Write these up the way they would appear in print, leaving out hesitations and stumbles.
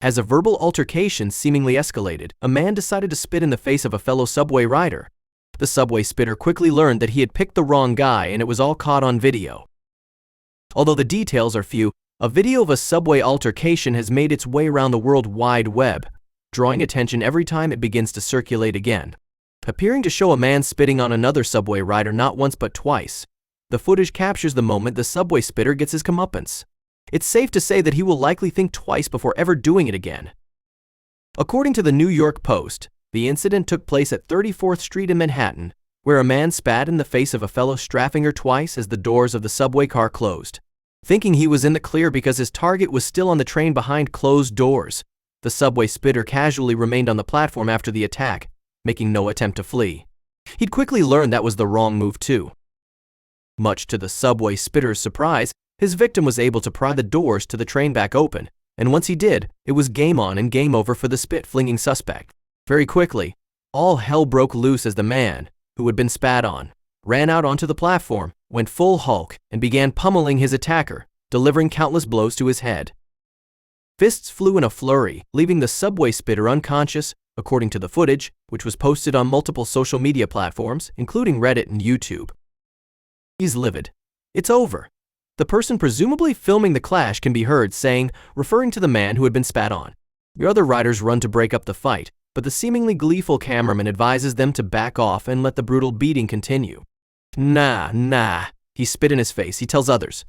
As a verbal altercation seemingly escalated, a man decided to spit in the face of a fellow subway rider. The subway spitter quickly learned that he had picked the wrong guy, and it was all caught on video. Although the details are few, a video of a subway altercation has made its way around the World Wide Web, drawing attention every time it begins to circulate again, appearing to show a man spitting on another subway rider not once but twice. The footage captures the moment the subway spitter gets his comeuppance. It's safe to say that he will likely think twice before ever doing it again. According to the New York Post, the incident took place at 34th Street in Manhattan, where a man spat in the face of a fellow straffinger twice as the doors of the subway car closed. Thinking he was in the clear because his target was still on the train behind closed doors, the subway spitter casually remained on the platform after the attack, making no attempt to flee. He'd quickly learned that was the wrong move too. Much to the subway spitter's surprise, his victim was able to pry the doors to the train back open, and once he did, it was game on and game over for the spit-flinging suspect. Very quickly, all hell broke loose as the man, who had been spat on, ran out onto the platform, went full Hulk, and began pummeling his attacker, delivering countless blows to his head. Fists flew in a flurry, leaving the subway spitter unconscious, according to the footage, which was posted on multiple social media platforms, including Reddit and YouTube. He's livid. It's over. The person presumably filming the clash can be heard saying, referring to the man who had been spat on. The other riders run to break up the fight, but the seemingly gleeful cameraman advises them to back off and let the brutal beating continue. Nah, he spit in his face, he tells others.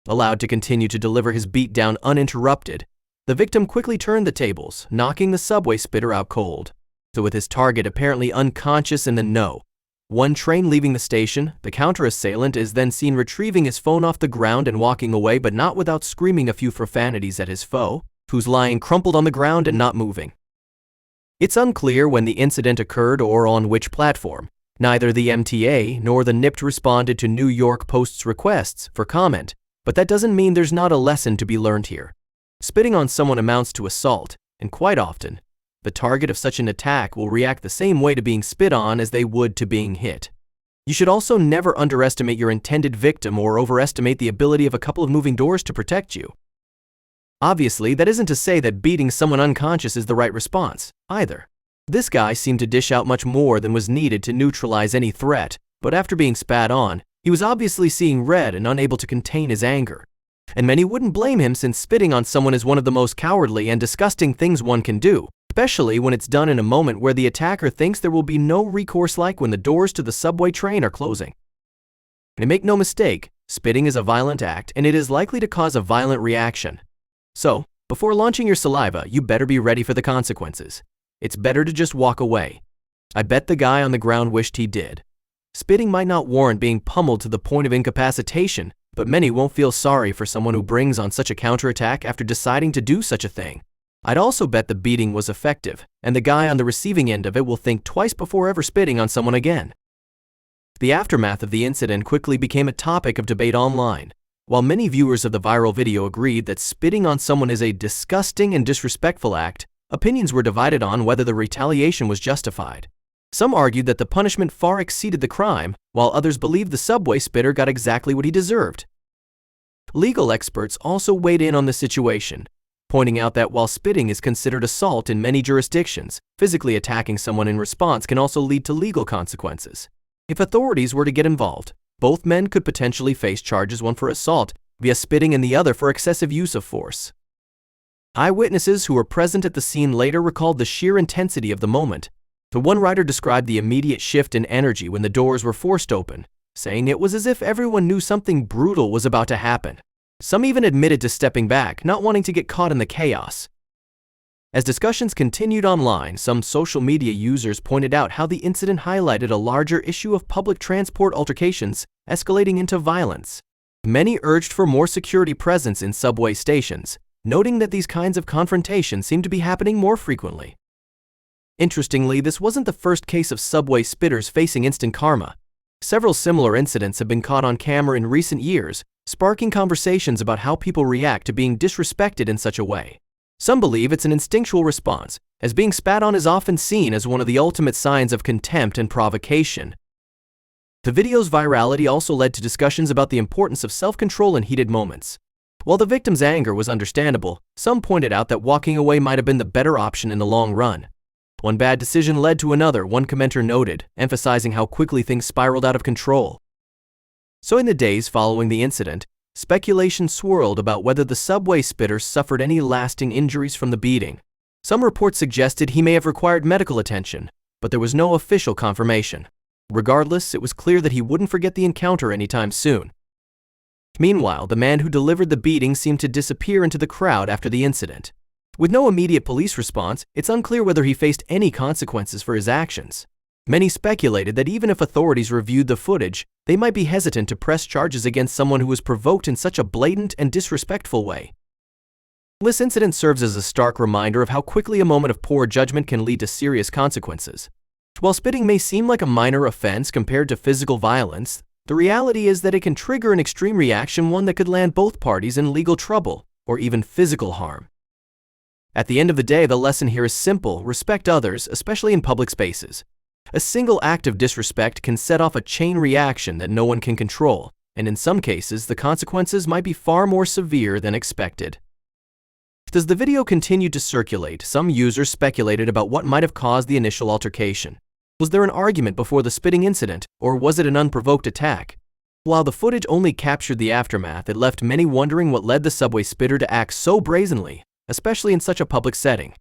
Allowed to continue to deliver his beatdown uninterrupted, the victim quickly turned the tables, knocking the subway spitter out cold. So with his target apparently unconscious in the know, one train leaving the station, the counter-assailant is then seen retrieving his phone off the ground and walking away, but not without screaming a few profanities at his foe, who's lying crumpled on the ground and not moving. It's unclear when the incident occurred or on which platform. Neither the MTA nor the NIPT responded to New York Post's requests for comment, but that doesn't mean there's not a lesson to be learned here. Spitting on someone amounts to assault, and quite often, the target of such an attack will react the same way to being spit on as they would to being hit. You should also never underestimate your intended victim or overestimate the ability of a couple of moving doors to protect you. Obviously, that isn't to say that beating someone unconscious is the right response, either. This guy seemed to dish out much more than was needed to neutralize any threat, but after being spat on, he was obviously seeing red and unable to contain his anger. And many wouldn't blame him, since spitting on someone is one of the most cowardly and disgusting things one can do, especially when it's done in a moment where the attacker thinks there will be no recourse, like when the doors to the subway train are closing. And make no mistake, spitting is a violent act and it is likely to cause a violent reaction. So, before launching your saliva, you better be ready for the consequences. It's better to just walk away. I bet the guy on the ground wished he did. Spitting might not warrant being pummeled to the point of incapacitation, but many won't feel sorry for someone who brings on such a counterattack after deciding to do such a thing. I'd also bet the beating was effective, and the guy on the receiving end of it will think twice before ever spitting on someone again. The aftermath of the incident quickly became a topic of debate online. While many viewers of the viral video agreed that spitting on someone is a disgusting and disrespectful act, opinions were divided on whether the retaliation was justified. Some argued that the punishment far exceeded the crime, while others believed the subway spitter got exactly what he deserved. Legal experts also weighed in on the situation, pointing out that while spitting is considered assault in many jurisdictions, physically attacking someone in response can also lead to legal consequences. If authorities were to get involved, both men could potentially face charges, one for assault via spitting and the other for excessive use of force. Eyewitnesses who were present at the scene later recalled the sheer intensity of the moment. The one writer described the immediate shift in energy when the doors were forced open, saying it was as if everyone knew something brutal was about to happen. Some even admitted to stepping back, not wanting to get caught in the chaos. As discussions continued online, some social media users pointed out how the incident highlighted a larger issue of public transport altercations escalating into violence. Many urged for more security presence in subway stations, noting that these kinds of confrontations seem to be happening more frequently. Interestingly, this wasn't the first case of subway spitters facing instant karma. Several similar incidents have been caught on camera in recent years, sparking conversations about how people react to being disrespected in such a way. Some believe it's an instinctual response, as being spat on is often seen as one of the ultimate signs of contempt and provocation. The video's virality also led to discussions about the importance of self-control in heated moments. While the victim's anger was understandable, some pointed out that walking away might have been the better option in the long run. One bad decision led to another, one commenter noted, emphasizing how quickly things spiraled out of control. So in the days following the incident, speculation swirled about whether the subway spitter suffered any lasting injuries from the beating. Some reports suggested he may have required medical attention, but there was no official confirmation. Regardless, it was clear that he wouldn't forget the encounter anytime soon. Meanwhile, the man who delivered the beating seemed to disappear into the crowd after the incident. With no immediate police response, it's unclear whether he faced any consequences for his actions. Many speculated that even if authorities reviewed the footage, they might be hesitant to press charges against someone who was provoked in such a blatant and disrespectful way. This incident serves as a stark reminder of how quickly a moment of poor judgment can lead to serious consequences. While spitting may seem like a minor offense compared to physical violence, the reality is that it can trigger an extreme reaction, one that could land both parties in legal trouble or even physical harm. At the end of the day, the lesson here is simple: respect others, especially in public spaces. A single act of disrespect can set off a chain reaction that no one can control, and in some cases, the consequences might be far more severe than expected. As the video continued to circulate, some users speculated about what might have caused the initial altercation. Was there an argument before the spitting incident, or was it an unprovoked attack? While the footage only captured the aftermath, it left many wondering what led the subway spitter to act so brazenly, especially in such a public setting.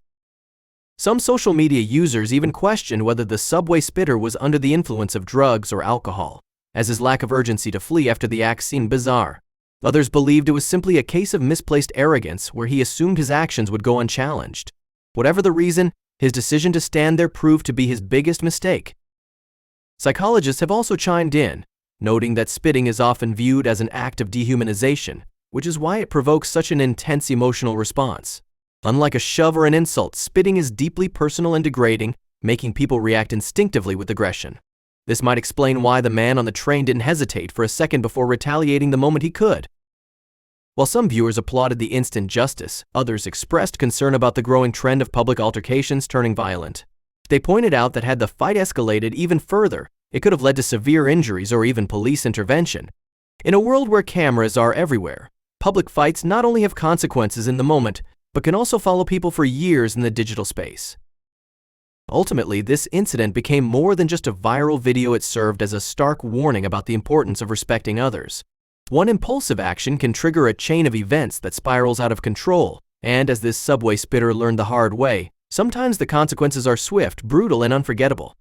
Some social media users even questioned whether the subway spitter was under the influence of drugs or alcohol, as his lack of urgency to flee after the act seemed bizarre. Others believed it was simply a case of misplaced arrogance where he assumed his actions would go unchallenged. Whatever the reason, his decision to stand there proved to be his biggest mistake. Psychologists have also chimed in, noting that spitting is often viewed as an act of dehumanization, which is why it provokes such an intense emotional response. Unlike a shove or an insult, spitting is deeply personal and degrading, making people react instinctively with aggression. This might explain why the man on the train didn't hesitate for a second before retaliating the moment he could. While some viewers applauded the instant justice, others expressed concern about the growing trend of public altercations turning violent. They pointed out that had the fight escalated even further, it could have led to severe injuries or even police intervention. In a world where cameras are everywhere, public fights not only have consequences in the moment, but can also follow people for years in the digital space. Ultimately, this incident became more than just a viral video. It served as a stark warning about the importance of respecting others. One impulsive action can trigger a chain of events that spirals out of control, and as this subway spitter learned the hard way, sometimes the consequences are swift, brutal, and unforgettable.